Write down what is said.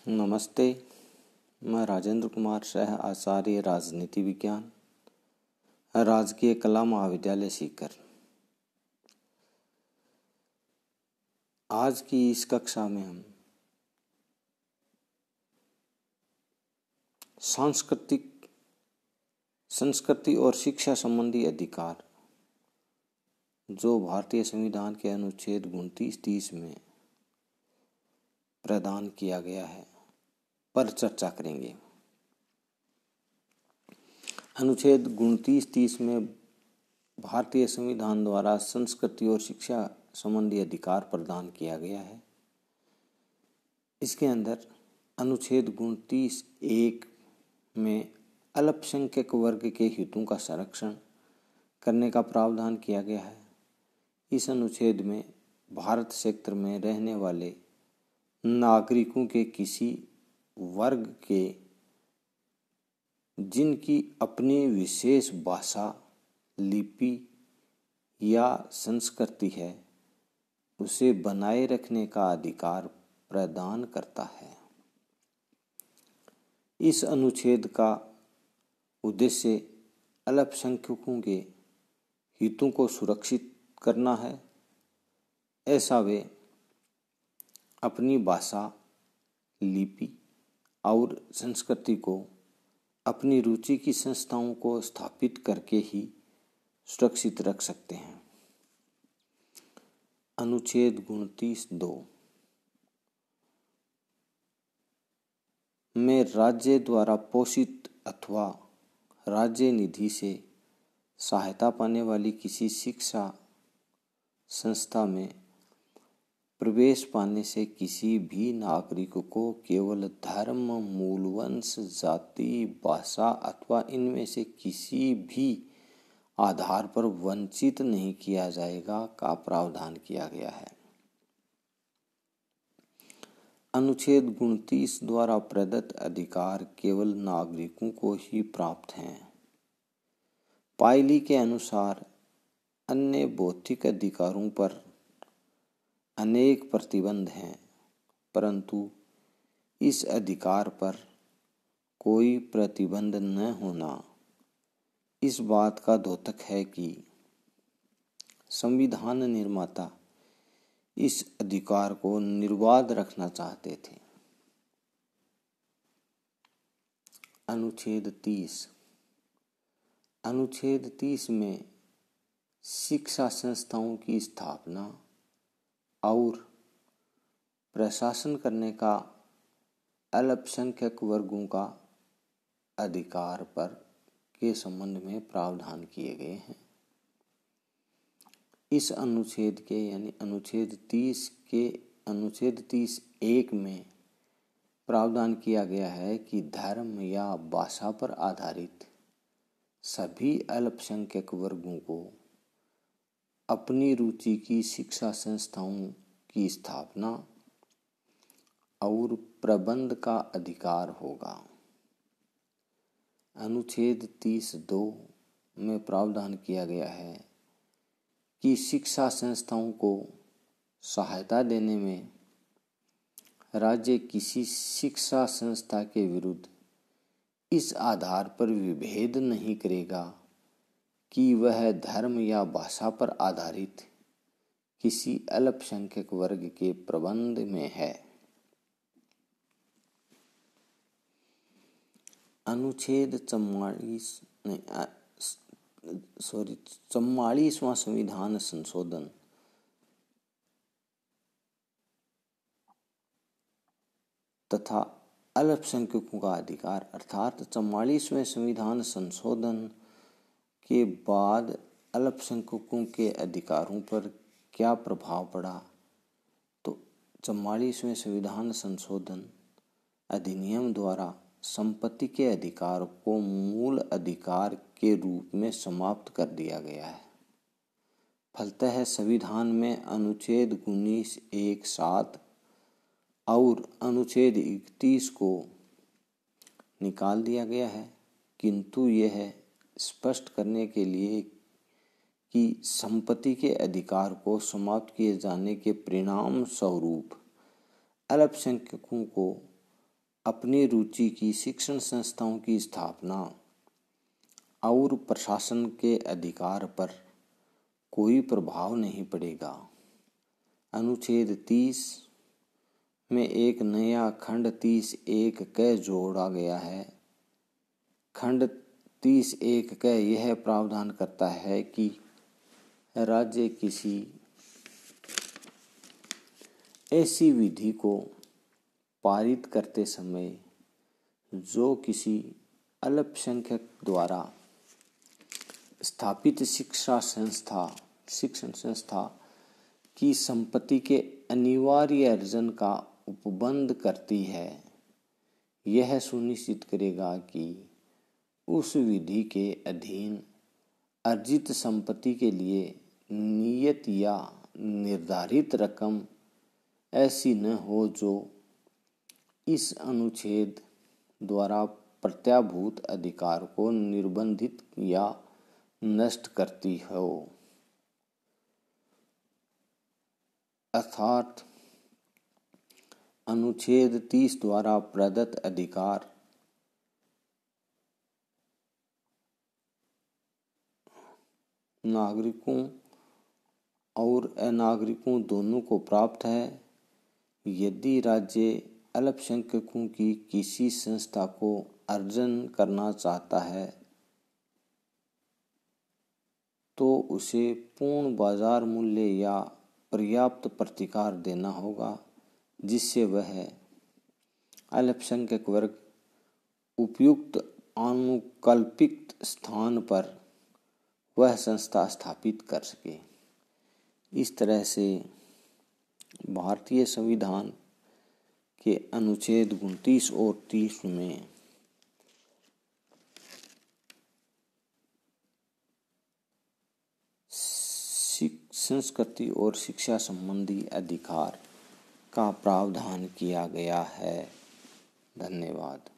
नमस्ते। मैं राजेंद्र कुमार सह आचार्य राजनीति विज्ञान, राजकीय कला महाविद्यालय सीकर। आज की इस कक्षा में हम संस्कृति और शिक्षा संबंधी अधिकार जो भारतीय संविधान के अनुच्छेद 29-30 में प्रदान किया गया है पर चर्चा करेंगे। अनुच्छेद 29-30 में भारतीय संविधान द्वारा संस्कृति और शिक्षा संबंधी अधिकार प्रदान किया गया है। इसके अंदर अनुच्छेद 29(1) में अल्पसंख्यक वर्ग के हितों का संरक्षण करने का प्रावधान किया गया है। इस अनुच्छेद में भारत क्षेत्र में रहने वाले नागरिकों के किसी वर्ग के जिनकी अपनी विशेष भाषा, लिपि या संस्कृति है, उसे बनाए रखने का अधिकार प्रदान करता है। इस अनुच्छेद का उद्देश्य अल्पसंख्यकों के हितों को सुरक्षित करना है। ऐसा वे अपनी भाषा, लिपि और संस्कृति को अपनी रुचि की संस्थाओं को स्थापित करके ही सुरक्षित रख सकते हैं। अनुच्छेद 29(2) में राज्य द्वारा पोषित अथवा राज्य निधि से सहायता पाने वाली किसी शिक्षा संस्था में प्रवेश पाने से किसी भी नागरिक को केवल धर्म, मूल वंश, जाति, भाषा अथवा इनमें से किसी भी आधार पर वंचित नहीं किया जाएगा का प्रावधान किया गया है। अनुच्छेद 29 द्वारा प्रदत्त अधिकार केवल नागरिकों को ही प्राप्त हैं। पायली के अनुसार अन्य भौतिक अधिकारों पर अनेक प्रतिबंध हैं, परंतु इस अधिकार पर कोई प्रतिबंध न होना इस बात का द्योतक है कि संविधान निर्माता इस अधिकार को निर्बाध रखना चाहते थे। अनुच्छेद 30 में शिक्षा संस्थाओं की स्थापना और प्रशासन करने का अल्पसंख्यक वर्गों का अधिकार पर के संबंध में प्रावधान किए गए हैं। इस अनुच्छेद के यानी अनुच्छेद 30(1) में प्रावधान किया गया है कि धर्म या भाषा पर आधारित सभी अल्पसंख्यक वर्गों को अपनी रुचि की शिक्षा संस्थाओं की स्थापना और प्रबंध का अधिकार होगा। अनुच्छेद 30(2) में प्रावधान किया गया है कि शिक्षा संस्थाओं को सहायता देने में राज्य किसी शिक्षा संस्था के विरुद्ध इस आधार पर विभेद नहीं करेगा कि वह धर्म या भाषा पर आधारित किसी अल्पसंख्यक वर्ग के प्रबंध में है। अनुच्छेद 44वां संविधान संशोधन तथा अल्पसंख्यकों का अधिकार अर्थात 44वें संविधान संशोधन के बाद अल्पसंख्यकों के अधिकारों पर क्या प्रभाव पड़ा, तो 44वें संविधान संशोधन अधिनियम द्वारा संपत्ति के अधिकार को मूल अधिकार के रूप में समाप्त कर दिया गया है। फलतः संविधान में अनुच्छेद 19(1)(7) और अनुच्छेद 31 को निकाल दिया गया है, किंतु यह स्पष्ट करने के लिए कि संपत्ति के अधिकार को समाप्त किए जाने के परिणाम स्वरूप अल्पसंख्यकों को अपनी रुचि की शिक्षण संस्थाओं की स्थापना और प्रशासन के अधिकार पर कोई प्रभाव नहीं पड़ेगा। अनुच्छेद 30 में एक नया खंड 30(1) क जोड़ा गया है। खंड 30(1) क यह प्रावधान करता है कि राज्य किसी ऐसी विधि को पारित करते समय जो किसी अल्पसंख्यक द्वारा स्थापित शिक्षण संस्था की संपत्ति के अनिवार्य अर्जन का उपबंध करती है, यह सुनिश्चित करेगा कि उस विधि के अधीन अर्जित संपत्ति के लिए नियत या निर्धारित रकम ऐसी न हो जो इस अनुच्छेद द्वारा प्रत्याभूत अधिकार को निर्बंधित या नष्ट करती हो। अर्थात अनुच्छेद 30 द्वारा प्रदत्त अधिकार नागरिकों और अनागरिकों दोनों को प्राप्त है। यदि राज्य अल्पसंख्यकों की किसी संस्था को अर्जन करना चाहता है तो उसे पूर्ण बाजार मूल्य या पर्याप्त प्रतिकार देना होगा, जिससे वह अल्पसंख्यक वर्ग उपयुक्त अनुकल्पित स्थान पर वह संस्था स्थापित कर सके। इस तरह से भारतीय संविधान के अनुच्छेद 29 और 30 में संस्कृति और शिक्षा संबंधी अधिकार का प्रावधान किया गया है। धन्यवाद।